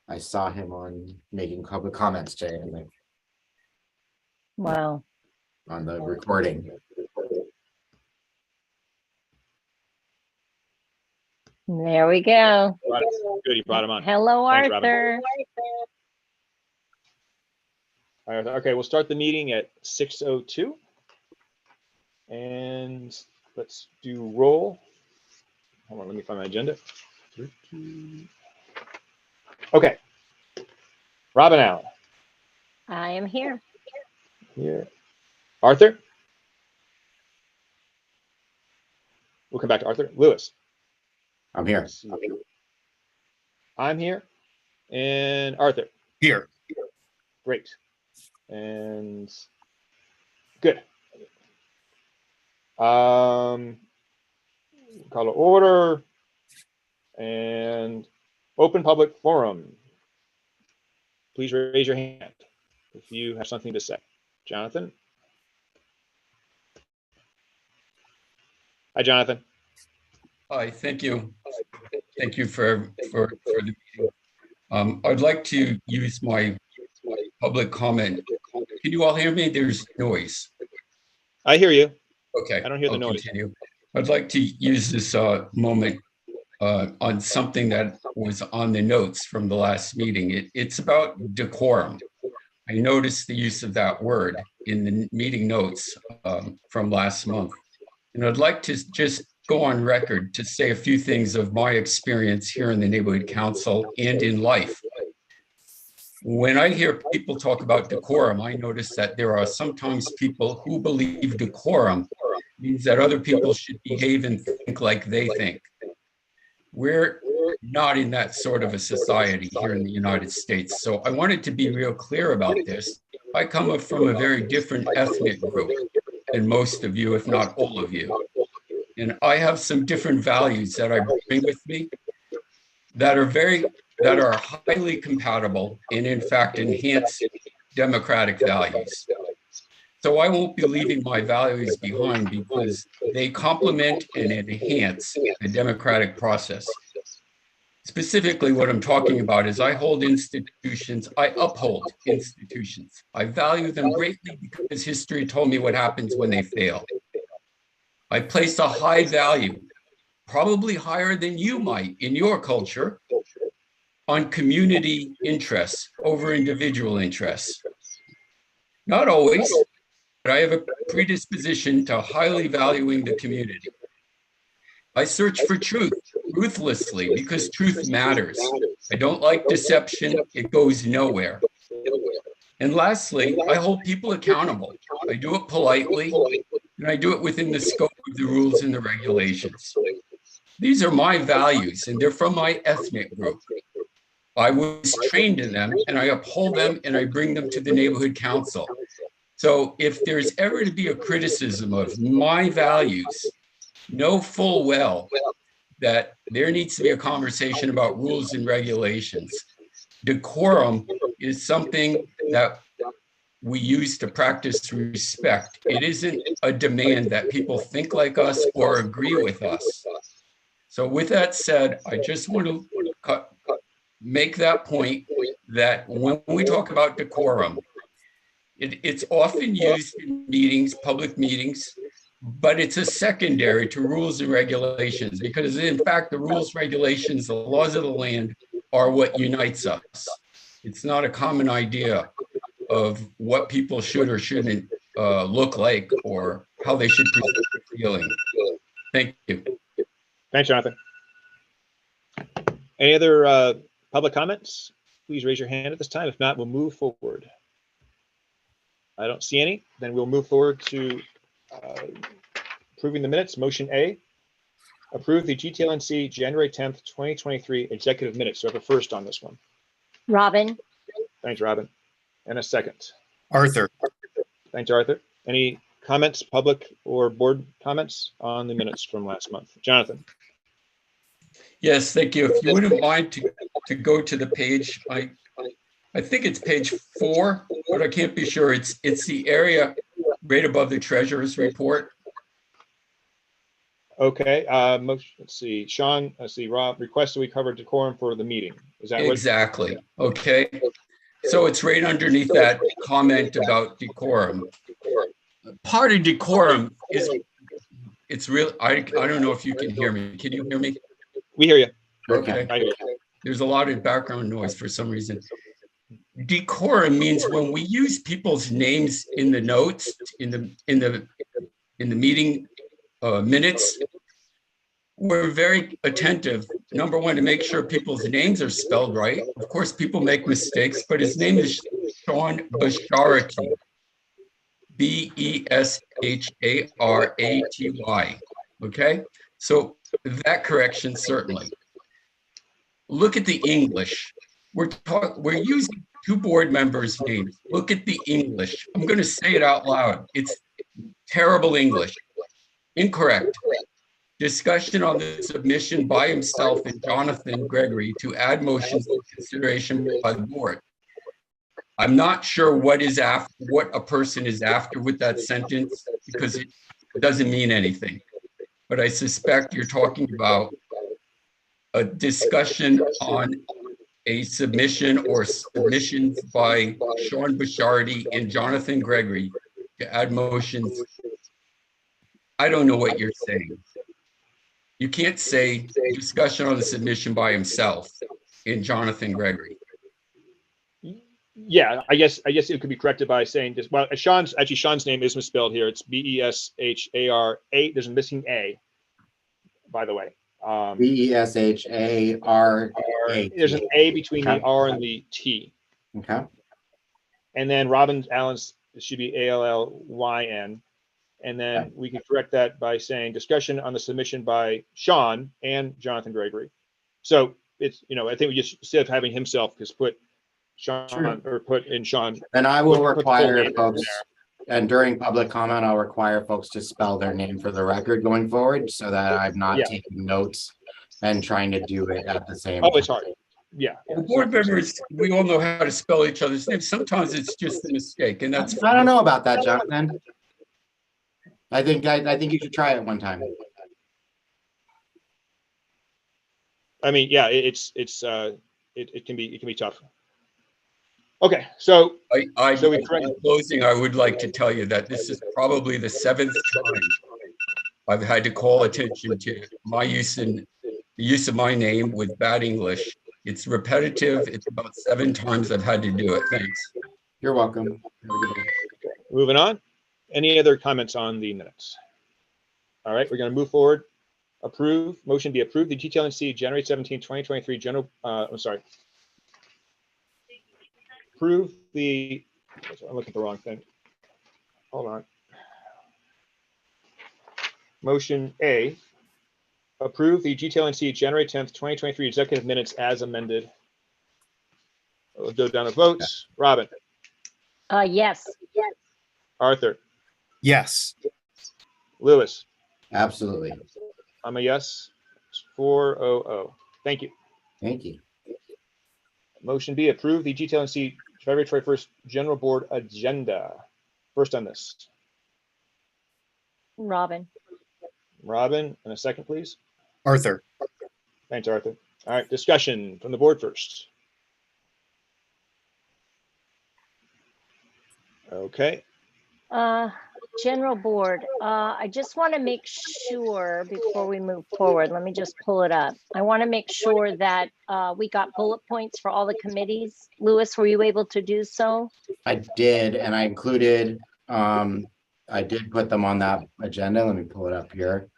I saw him on making public comments, Jay, I think, Wow. on the recording. There we go. Good, you brought him on. Hello, Thanks, Robin. Arthur. All right, okay, we'll start the meeting at 6:02. And let's do roll. Hold on, let me find my agenda. Okay. Robin Allen. I am here. Here. Arthur. We'll come back to Arthur. Lewis. I'm here. I'm here. And Arthur. Here. Great. And good. Call to order and open public forum. Please raise your hand if you have something to say. Jonathan. Hi, Jonathan. Hi, thank you. Thank you for the meeting. I'd like to use my public comment. Can you all hear me? There's noise. I hear you. Okay. I don't hear the I'll noise. Continue. I'd like to use this moment on something that was on the notes from the last meeting. It's about decorum. I noticed the use of that word in the meeting notes from last month. And I'd like to just go on record to say a few things of my experience here in the neighborhood council and in life. When I hear people talk about decorum, I notice that there are sometimes people who believe decorum means that other people should behave and think like they think. We're not in that sort of a society here in the United States. So I wanted to be real clear about this. I come up from a very different ethnic group than most of you, if not all of you. And I have some different values that I bring with me that are highly compatible and in fact enhance democratic values. So I won't be leaving my values behind because they complement and enhance the democratic process. Specifically, what I'm talking about is I uphold institutions. I value them greatly because history told me what happens when they fail. I place a high value, probably higher than you might in your culture, on community interests over individual interests. Not always, but I have a predisposition to highly valuing the community. I search for truth ruthlessly because truth matters. I don't like deception. It goes nowhere. And lastly, I hold people accountable. I do it politely, and I do it within the scope of the rules and the regulations. These are my values, and they're from my ethnic group. I was trained in them, and I uphold them, and I bring them to the neighborhood council. So if there's ever to be a criticism of my values, know full well that there needs to be a conversation about rules and regulations. Decorum is something that we use to practice respect. It isn't a demand that people think like us or agree with us. So with that said, I just want to make that point that when we talk about decorum, it's often used in meetings, public meetings, but it's a secondary to rules and regulations because in fact, the rules, regulations, the laws of the land are what unites us. It's not a common idea of what people should or shouldn't look like or how they should present their feeling. Thank you. Thanks, Jonathan. Any other public comments? Please raise your hand at this time. If not, we'll move forward. I don't see any. Then we'll move forward to approving the minutes. Motion A, approve the GTLNC January 10th, 2023 executive minutes. So I have a first on this one. Robin. Thanks, Robin. And a second. Arthur. Thanks, Arthur. Any comments, public or board comments on the minutes from last month? Jonathan. Yes, thank you. If you wouldn't mind to go to the page, I think it's page 4, but I can't be sure. It's the area right above the treasurer's report. Okay, motion, let's see, Sean, let's see, Rob, request that we cover decorum for the meeting. Is that what? Exactly. Okay. So it's right underneath that comment about decorum. Part of decorum is, it's real. I don't know if you can hear me. Can you hear me? We hear you. Okay. I hear you. There's a lot of background noise for some reason. Decorum means when we use people's names in the notes, in the meeting minutes, we're very attentive. Number one, to make sure people's names are spelled right. Of course, people make mistakes, but his name is Sean Basharati. Besharaty. Okay, so that correction certainly. Look at the English. We're using two board members' names. Look at the English. I'm going to say it out loud. It's terrible English. Incorrect. Discussion on the submission by himself and Jonathan Gregory to add motions for consideration by the board. I'm not sure what a person is after with that sentence, because it doesn't mean anything. But I suspect you're talking about a discussion on a submission or submissions by Sean Basharati and Jonathan Gregory to add motions. I don't know what you're saying. You can't say discussion on the submission by himself in Jonathan Gregory. Yeah, I guess it could be corrected by saying just, well, Sean's name is misspelled here. It's Beshara. There's a missing A, by the way. Beshara. There's an A between the R and the T. Okay. And then Allen's should be Allyn. And then we can correct that by saying discussion on the submission by Sean and Jonathan Gregory. So it's, I think we just, instead of having himself, just put Sean, Sure. or put in Sean. And I will put the full require name folks, there. and during public comment, I'll require folks to spell their name for the record going forward, so that I'm not Yeah. taking notes and trying to do it at the same Oh, time. it's hard. Yeah. The board members, we all know how to spell each other's names. Sometimes it's just a mistake, and that's. I don't know about that, Jonathan. I think you should try it one time. I mean, yeah, it can be tough. Okay, so In closing, I would like to tell you that this is probably the 7th time I've had to call attention to my use of my name with bad English. It's repetitive. It's about 7 times I've had to do it. Thanks. You're welcome. Have a good day. moving on. Any other comments on the minutes? All right, we're going to move forward. Motion be approved. The GTLNC January 17, 2023 general, approve the, I'm looking at the wrong thing. Hold on. Motion A, approve the GTLNC January 10th, 2023 executive minutes as amended. We'll go down to votes. Robin, Yes. Arthur, Yes. Lewis. Absolutely. I'm a yes. It's 4-0-0. Thank you. Thank you. Motion B, approve the GTLNC February 21st General Board agenda. First on this. Robin. Robin, and a second, please. Arthur. Thanks, Arthur. All right, discussion from the board first. Okay. General Board, I just want to make sure before we move forward, let me just pull it up. I want to make sure that we got bullet points for all the committees. Louis, were you able to do so? I did, and I included, I did put them on that agenda. Let me pull it up here.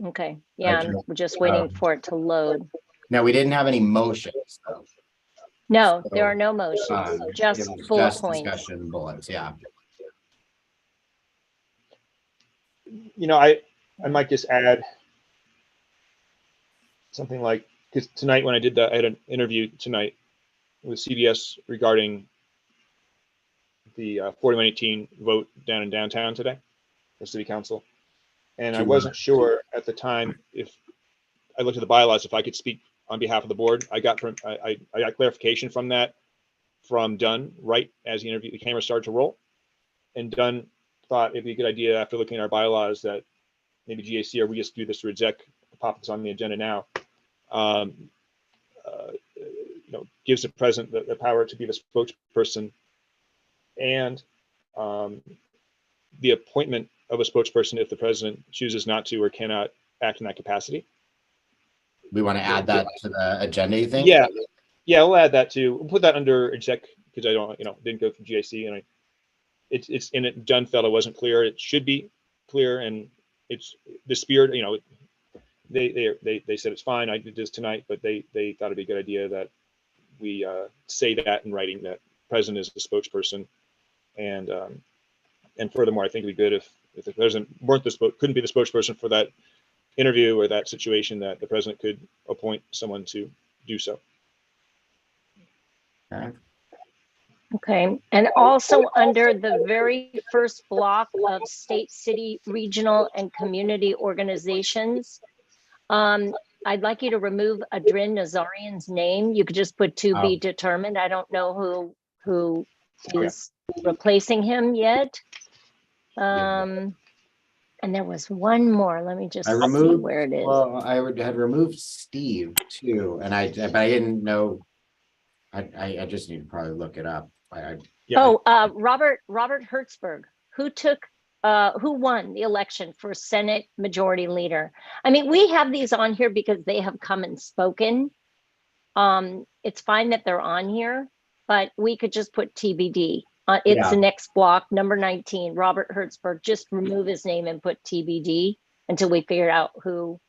Okay, yeah, I'm just waiting for it to load. Now, we didn't have any motions, though. No, there are no motions, just It was bullet just points. discussion bullets, yeah. I might just add something like, because tonight when I had an interview tonight with CBS regarding the 4118 vote down in downtown today, the city council. And I wasn't sure at the time if I looked at the bylaws, if I could speak on behalf of the board. I got clarification from that from Dunn right as the camera started to roll. And Dunn thought it'd be a good idea after looking at our bylaws that maybe GAC, or we just do this through exec, pop this on the agenda now. Gives the president the power to be the spokesperson, and the appointment of a spokesperson if the president chooses not to or cannot act in that capacity. We want to add that to the agenda, you think? Yeah, we'll add that too. We'll put that under exec because I don't, didn't go through GAC, and it's in it. John felt it wasn't clear. It should be clear, and it's the spirit. They said it's fine. I did this tonight, but they thought it'd be a good idea that we say that in writing, that president is the spokesperson, and furthermore, I think it'd be good if the president couldn't be the spokesperson for that interview or that situation, that the president could appoint someone to do so. Okay, and also under the very first block of state, city, regional, and community organizations, I'd like you to remove Adrin Nazarian's name. You could just put to be determined. I don't know who is replacing him yet. And there was one more. Let me just see where it is. Well, I had removed Steve too, but I didn't know. I just need to probably look it up. Robert Hertzberg, who won the election for Senate Majority Leader. I mean, we have these on here because they have come and spoken. It's fine that they're on here, but we could just put TBD. It's the next block, number 19, Robert Hertzberg. Just remove his name and put TBD until we figure out who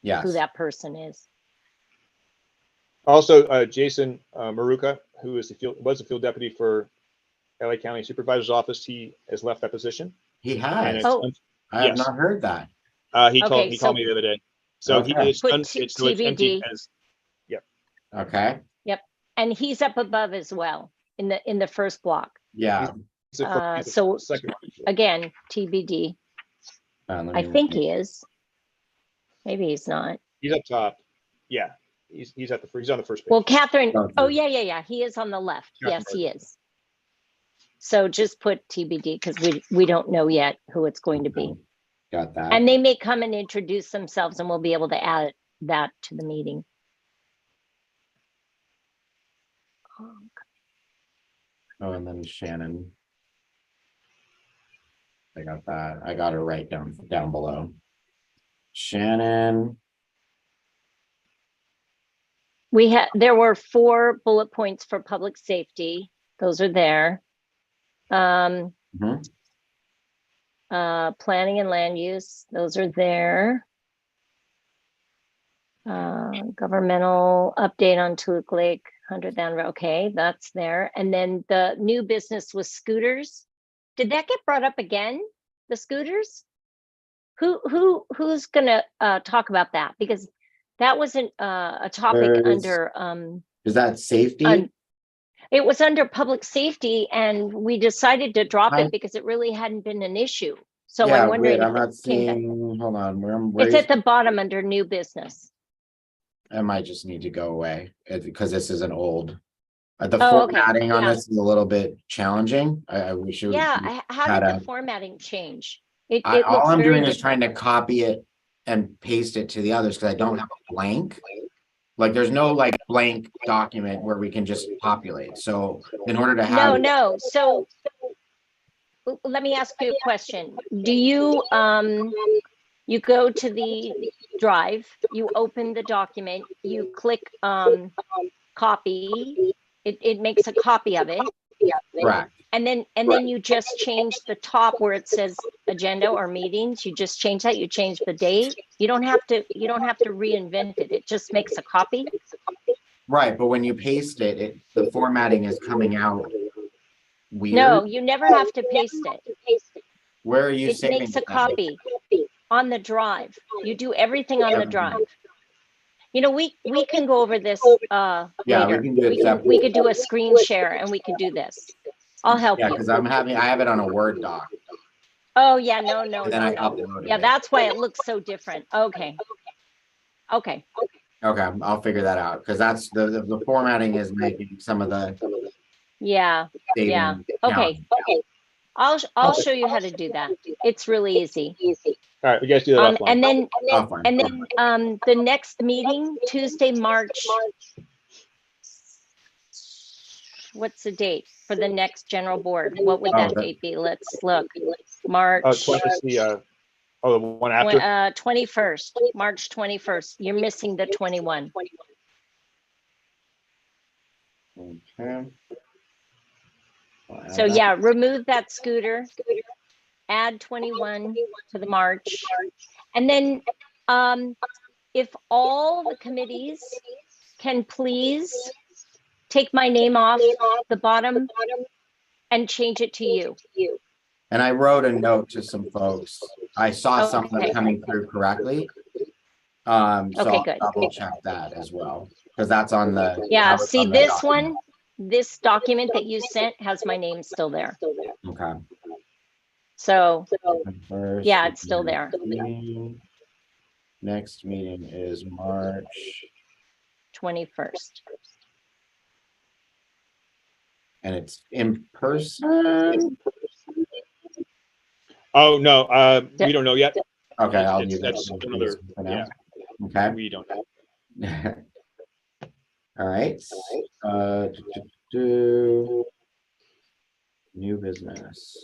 that person is. Also, Jason Maruka, who was the field deputy for LA County Supervisor's Office, he has left that position. He has. I have not heard that. He told me the other day. So he is TBD. Okay. Yep, and he's up above as well in the first block. Yeah. So second one. Again, TBD. I think he is. Maybe he's not. He's up top. Yeah, he's on the first page. Well, Catherine. Oh yeah. He is on the left. Yes, he is. So just put TBD because we don't know yet who it's going to be. Got that. And they may come and introduce themselves, and we'll be able to add that to the meeting. Oh, and then Shannon. I got that. I got her right down below. Shannon. There were 4 bullet points for public safety. Those are there. Planning and land use, those are there. Governmental update on Tuluc Lake, 100th anniversary. Okay, that's there. And then the new business was scooters. Did that get brought up again? The scooters? Who's gonna talk about that? Because that wasn't a topic under. Is that safety? It was under public safety, and we decided to drop it because it really hadn't been an issue. So yeah, I'm wondering. I'm not seeing. Hold on, where it's at the bottom under new business. It might just need to go away because this is an old. The formatting on this is a little bit challenging. I wish it. Yeah, how did the formatting change? All I'm doing is trying to copy it and paste it to the others because I don't have a blank. Like there's no blank document where we can just populate. So in order to have So let me ask you a question. Do you you go to the drive, you open the document, you click copy, it makes a copy of it. Correct. And then you just change the top where it says agenda or meetings. You just change that. You change the date. You don't have to reinvent it. It just makes a copy. Right, but when you paste it, the formatting is coming out weird. No, you never have to paste it. Where are you saving? It makes a copy on the drive. You do everything on the drive. We can go over this later. We can do it. We could do a screen share and we could do this. I'll help you. Because I have it on a Word doc. Oh yeah, no. And then I uploaded it. Yeah, that's why it looks so different. Okay, I'll figure that out because that's the formatting is making some of the. Yeah. Okay. I'll show you how to do that. It's really easy. All right, we guys do that offline. And then the next meeting, Tuesday, March. What's the date for the next general board? What would that date be? Let's look. March. The one after. 21st, March 21st. You're missing the 21. Okay. So yeah, remove that scooter, add 21 to the March. And then if all the committees can please take my name off the bottom and change it to you. And I wrote a note to some folks. I saw something coming through correctly. So I'll double check that as well, because that's on the. Yeah, see this one, this document that you sent has my name still there. Okay. So First, yeah, it's still there. Next meeting is March 21st. And it's in person. Oh no, we don't know yet. Okay, I'll do that. That's another. Yeah. Okay. We don't know. All right. Do new business.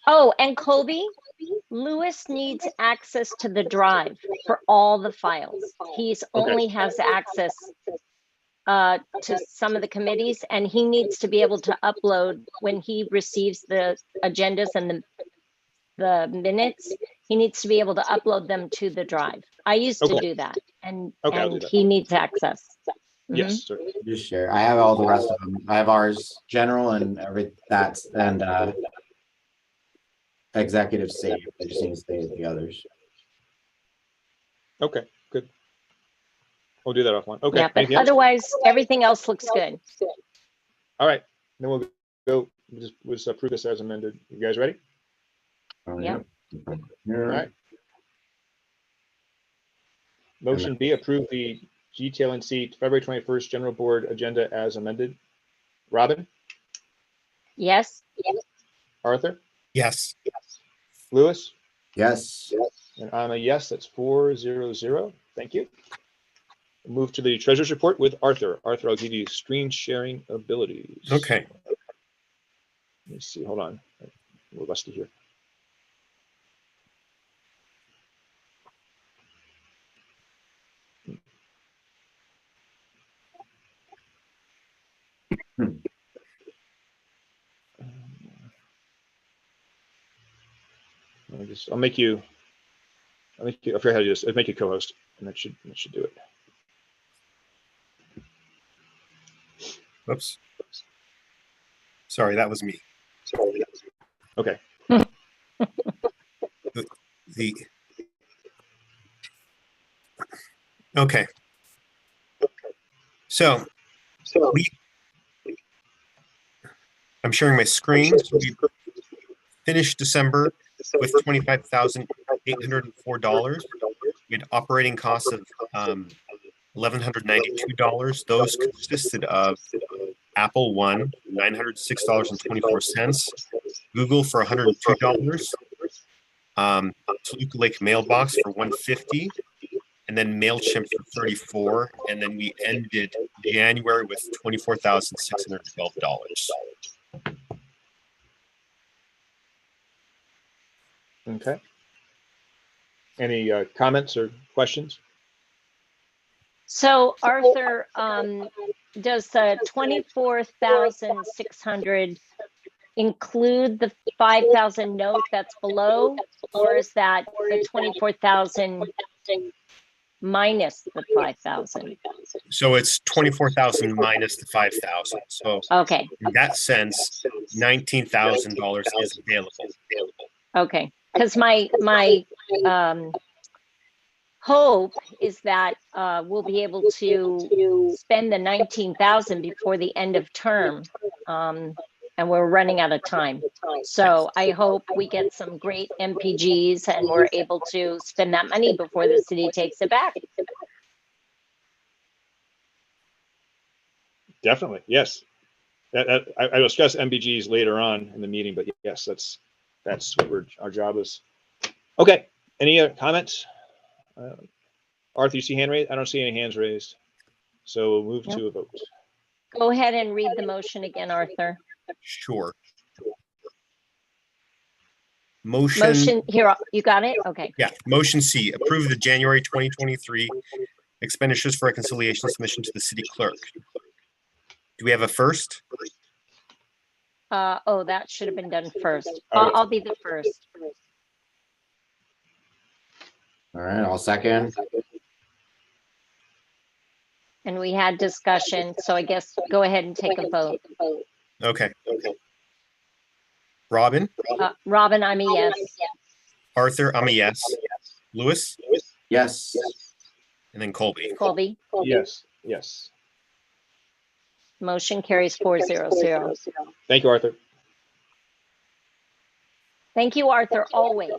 Oh, and Colby, Lewis needs access to the drive for all the files. He's only has access to some of the committees, and he needs to be able to upload when he receives the agendas and the minutes. He needs to be able to upload them to the drive. I used to do that, and he needs access. Yes, sir. Just share. I have all the rest of them. I have ours, general, and executive saved. I just need to save the others. Okay, good. We'll do that offline. Okay. Yeah, but otherwise, everything else looks good. All right, then we'll go. We'll just approve this as amended. You guys ready? Yeah. All right. Motion B, approve the GTLNC February 21st General Board Agenda as amended. Robin? Yes. Arthur? Yes. Lewis? Yes. And I'm a yes. That's 400. Thank you. We'll move to the treasurer's report with Arthur. Arthur, I'll give you screen sharing abilities. Okay. Let me see. Hold on. We're rusty here. I'll make you. I forget how to do this. I'll make you co-host, and that should do it. Oops. Sorry, that was me. Okay. Okay. So I'm sharing my screen. So we finished December with $25,804. We had operating costs of $1,192. Those consisted of Apple One, $906.24, Google for $102, Toluca Lake Mailbox for $150, and then MailChimp for $34, and then we ended January with $24,612. Okay. Any comments or questions? So Arthur, does the 24,600 include the 5,000 note that's below, or is that the 24,000 minus the 5,000? So it's 24,000 minus the 5,000. So okay, in that sense, $19,000 is available. Okay, because my hope is that we'll be able to spend the 19,000 before the end of term, and we're running out of time. So I hope we get some great MPGs and we're able to spend that money before the city takes it back. Definitely, yes. I will stress MPGs later on in the meeting, but yes, that's what our job is Okay, any other comments? Arthur, you see hand raised? I don't see any hands raised. So we'll move to a vote. Go ahead and read the motion again, Arthur. Sure. Motion, Here, you got it? Okay. yeah, motion C, approve the January 2023 expenditures for reconciliation submission to the city clerk. Do we have a first? Oh, that should have been done first. All right. I'll be the first. All right, I'll second. And we had discussion, so I guess go ahead and take a vote. Okay. Robin, Robin, I'm a yes. Arthur, I'm a yes. Louis, Yes. and then Colby. Colby, Yes, yes. motion carries 400. Thank you, Arthur. Thank you, Arthur, always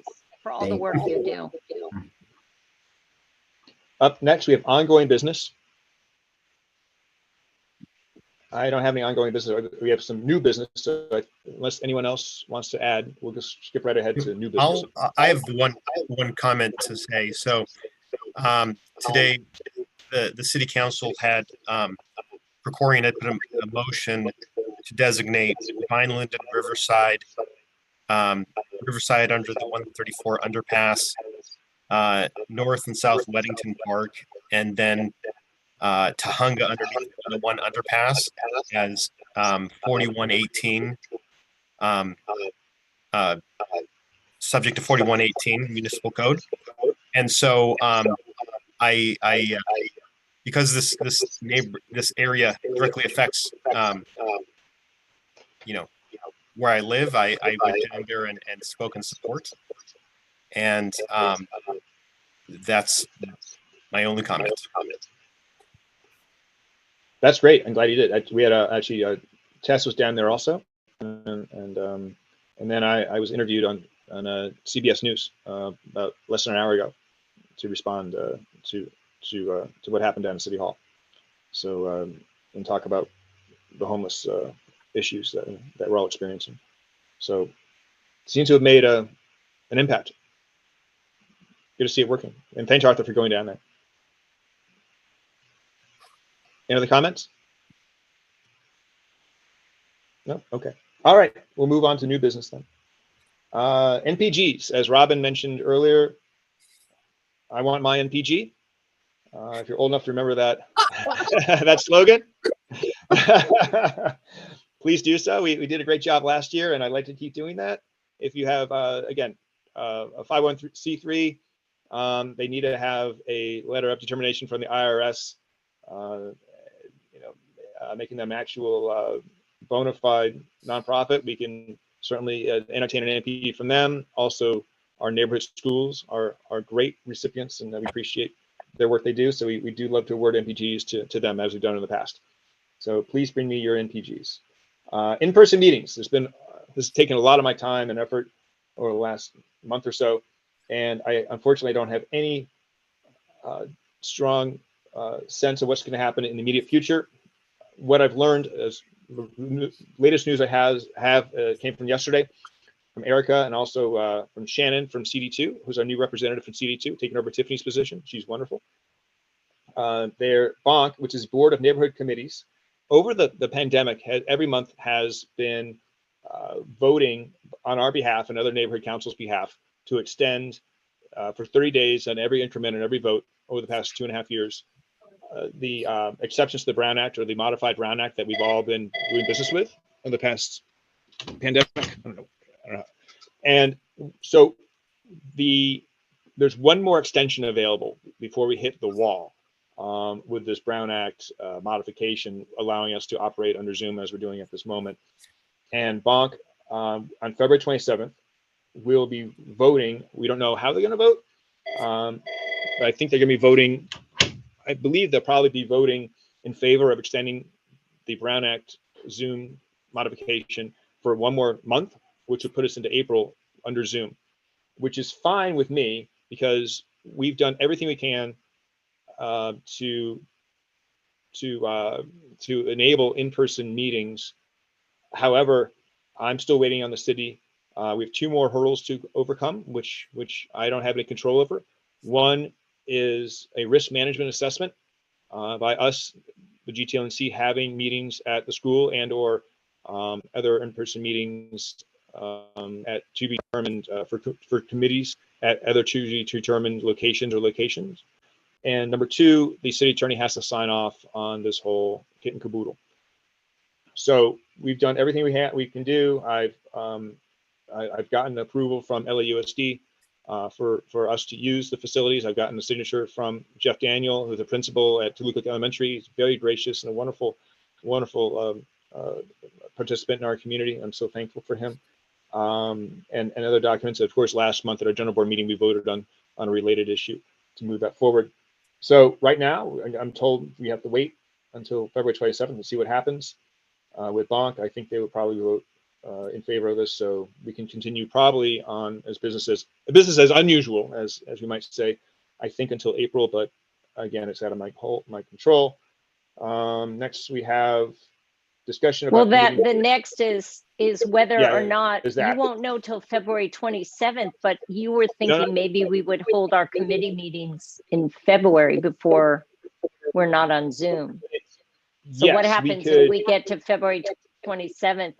for all the Thank work you do. Up next, we have ongoing business. I don't have any ongoing business. We have some new business. So unless anyone else wants to add, we'll just skip right ahead to new business. I have one comment to say. So today, the city council had Procorian had put a motion to designate Vineland and Riverside, Riverside under the 134 underpass, North and South Weddington Park, and then Tahunga underneath the one underpass as 4118, subject to 4118 municipal code. And so because this area directly affects where I live, I went down there and spoke in support. And that's my only comment. That's great. I'm glad you did. We had actually Tess was down there also, and then I was interviewed on CBS News about less than an hour ago to respond to what happened down in City Hall. So and talk about the homeless issues that we're all experiencing. So seems to have made an impact. Good to see it working. And thanks, Arthur, for going down there. Any other comments? No? Okay. All right. We'll move on to new business then. NPGs, as Robin mentioned earlier, I want my NPG. If you're old enough to remember that, that slogan, please do so. We did a great job last year, and I'd like to keep doing that. If you have, again, a 501c3, they need to have a letter of determination from the IRS, making them actual bona fide nonprofit. We can certainly entertain an NP from them. Also, our neighborhood schools are great recipients, and we appreciate their work they do. So we do love to award NPGs to them, as we've done in the past. So please bring me your NPGs. In-person meetings. This has taken a lot of my time and effort over the last month or so, and I unfortunately don't have any strong sense of what's going to happen in the immediate future. What I've learned is latest news I have came from yesterday from Erica, and also from Shannon from CD2, who's our new representative from CD2, taking over Tiffany's position. She's wonderful. Their BONC, which is Board of Neighborhood Committees, over the pandemic, every month has been voting on our behalf and other neighborhood councils' behalf to extend for 30 days on every increment and every vote over the past 2.5 years, the exceptions to the Brown Act or the modified Brown Act that we've all been doing business with in the past pandemic. I don't know. And so there's one more extension available before we hit the wall with this Brown Act modification, allowing us to operate under Zoom as we're doing at this moment. And BONC on February 27th will be voting. We don't know how they're going to vote, but I think they're going to be voting. I believe they'll probably be voting in favor of extending the Brown Act Zoom modification for one more month, which would put us into April under Zoom, which is fine with me because we've done everything we can to enable in-person meetings. However, I'm still waiting on the city We have two more hurdles to overcome, which I don't have any control over. One is a risk management assessment by us, the GTLNC, having meetings at the school and or other in-person meetings at to be determined for committees at other to be determined locations. And number two, the city attorney has to sign off on this whole kit and caboodle. So we've done everything we can do. I've gotten approval from LAUSD for us to use the facilities. I've gotten the signature from Jeff Daniel, who's a principal at Toluca Elementary. He's very gracious and a wonderful participant in our community. I'm so thankful for him. And other documents. Of course, last month at our general board meeting, we voted on a related issue to move that forward. So right now, I'm told we have to wait until February 27th to see what happens with Bonk. I think they would probably vote in favor of this, so we can continue probably on as business as unusual as we might say. I think until April, but again, it's out of my control. Next, we have discussion about. Well, the next is whether or not is that. you won't know till February 27th, but you were thinking maybe we would hold our committee meetings in February before we're not on Zoom. So Yes, what happens if we get to February 27th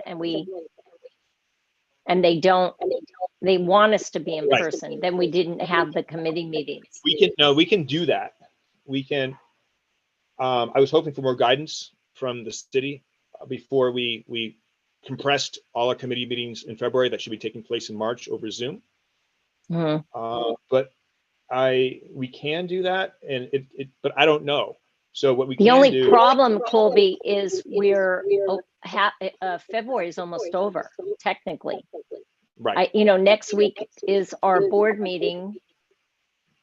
and they want us to be in person, then we didn't have the committee meetings. We can do that. We can. I was hoping for more guidance from the city before we compressed all our committee meetings in February that should be taking place in March over Zoom. Mm-hmm. But we can do that, and but I don't know. So what we the can only do, problem, Colby, is February is almost over technically. right? Next week is our board meeting,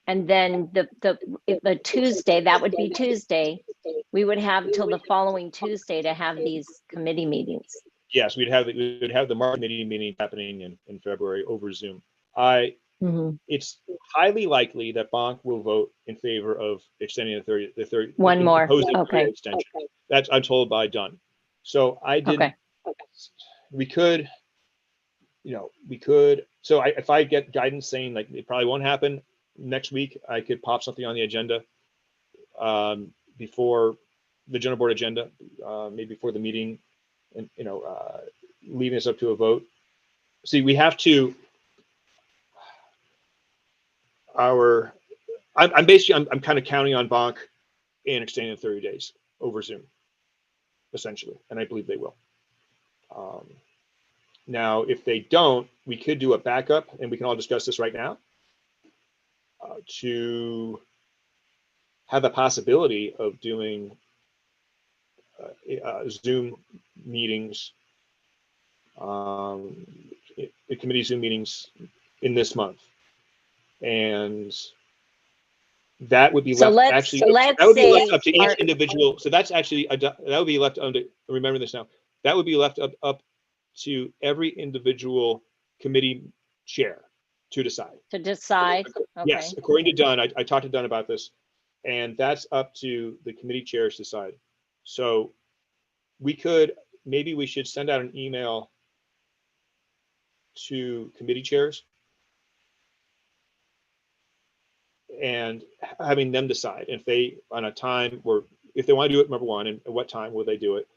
and then the Tuesday, that would be Tuesday, we would have till the following Tuesday to have these committee meetings. Yes, we would have the March committee meeting happening in February over Zoom. It's highly likely that Bonk will vote in favor of extending the 30 one more. Okay. Extension. That's I'm told by Dunn. So I did. Okay. We could. So if I get guidance saying like it probably won't happen next week, I could pop something on the agenda before the general board agenda, maybe before the meeting, and leaving us up to a vote. See, we have to. I'm basically I'm kind of counting on Bonk and extending the 30 days over Zoom, essentially, and I believe they will. Now, if they don't, we could do a backup, and we can all discuss this right now, to have the possibility of doing Zoom meetings, the committee Zoom meetings in this month, and that would be left up to each individual. So that's actually that would be left under. Remember this now. That would be left up to every individual committee chair to decide. Okay. Yes, according to Dunn, I talked to Dunn about this, and that's up to the committee chairs to decide. So maybe we should send out an email to committee chairs and having them decide if they on a time or if they want to do it, number one, and at what time will they do it,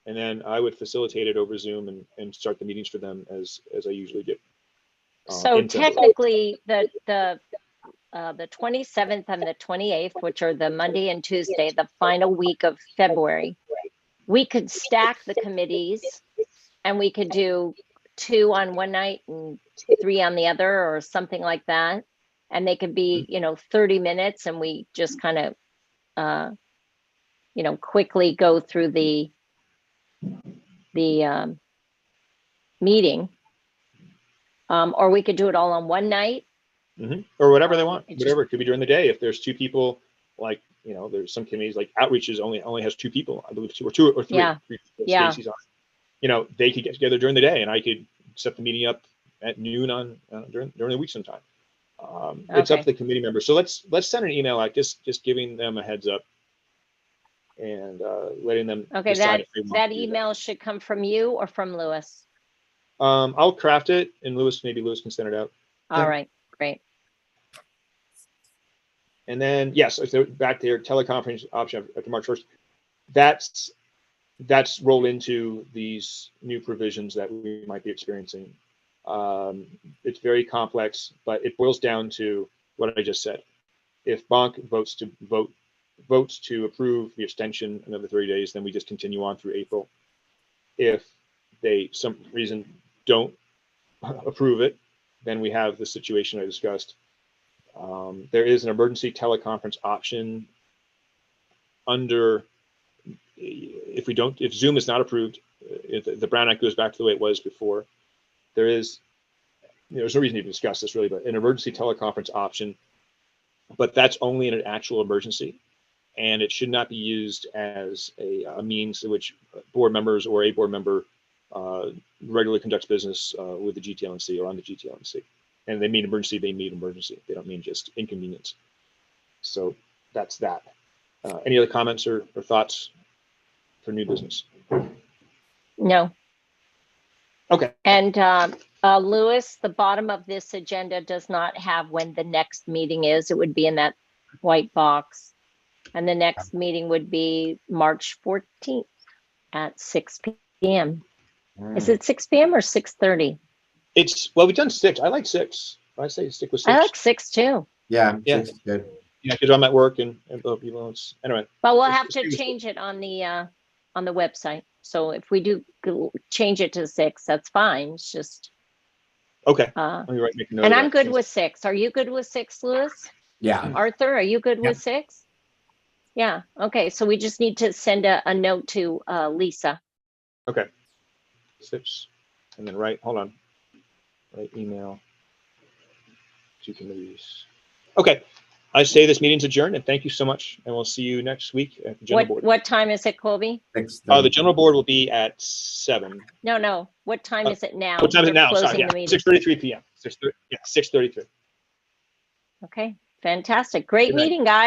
and then I would facilitate it over Zoom and start the meetings for them as I usually do. So technically, the 27th and the 28th, which are the Monday and Tuesday, the final week of February, we could stack the committees, and we could do 2 on one night and 3 on the other, or something like that. And they could be, 30 minutes, and we just kind of, quickly go through the meeting. Or we could do it all on one night. Or whatever they want. Whatever, it could be during the day. If there's 2 people, like, there's some committees like outreaches only has 2 people, I believe, 2 or 3. Yeah. Stacy's on. They could get together during the day, and I could set the meeting up at noon during the week sometime. It's up to the committee members. So let's send an email out just giving them a heads up and letting them decide if they want that to do email should come from you or from Lewis. I'll craft it, and maybe Lewis can send it out. All right, great. And then, yes, so back to your teleconference option after March 1st. That's rolled into these new provisions that we might be experiencing. It's very complex, but it boils down to what I just said. If Bonk votes to approve the extension another 30 days, then we just continue on through April. If they, some reason, don't approve it, then we have the situation I discussed. There is an emergency teleconference option under, if Zoom is not approved, if the Brown Act goes back to the way it was before, there's no reason to even discuss this really, but an emergency teleconference option, but that's only in an actual emergency. And it should not be used as a means in which board members or a board member regularly conducts business with the GTLNC or on the GTLNC. And they mean emergency, they mean emergency. They don't mean just inconvenience. So that's that. Any other comments or thoughts for new business? No. Okay. And Lewis, the bottom of this agenda does not have when the next meeting is. It would be in that white box. And the next meeting would be March 14th at 6 p.m. Is it 6 p.m. or 6:30? Well, we've done 6. I like 6. I say stick with 6. I like 6 too. Yeah. Yeah. 6 is good. Yeah, because I'm at work and anyway. But we'll have Let's to do- change it on the website. So if we do change it to 6, that's fine. It's just Okay. Let me make a note and of I'm that. good with 6. Are you good with 6, Lewis? Yeah. Arthur, are you good with 6? Yeah. Okay. So we just need to send a note to Lisa. Okay. 6. And then write email to committees. Okay. I say this meeting's adjourned, and thank you so much. And we'll see you next week at the general board. What time is it, Colby? 6:30. The general board will be at 7. No. What time is it now? What time is it You're now? Sorry, closing yeah, the meeting. 6:33 p.m. 6:33. Okay. Fantastic. Great Good night. meeting, guys.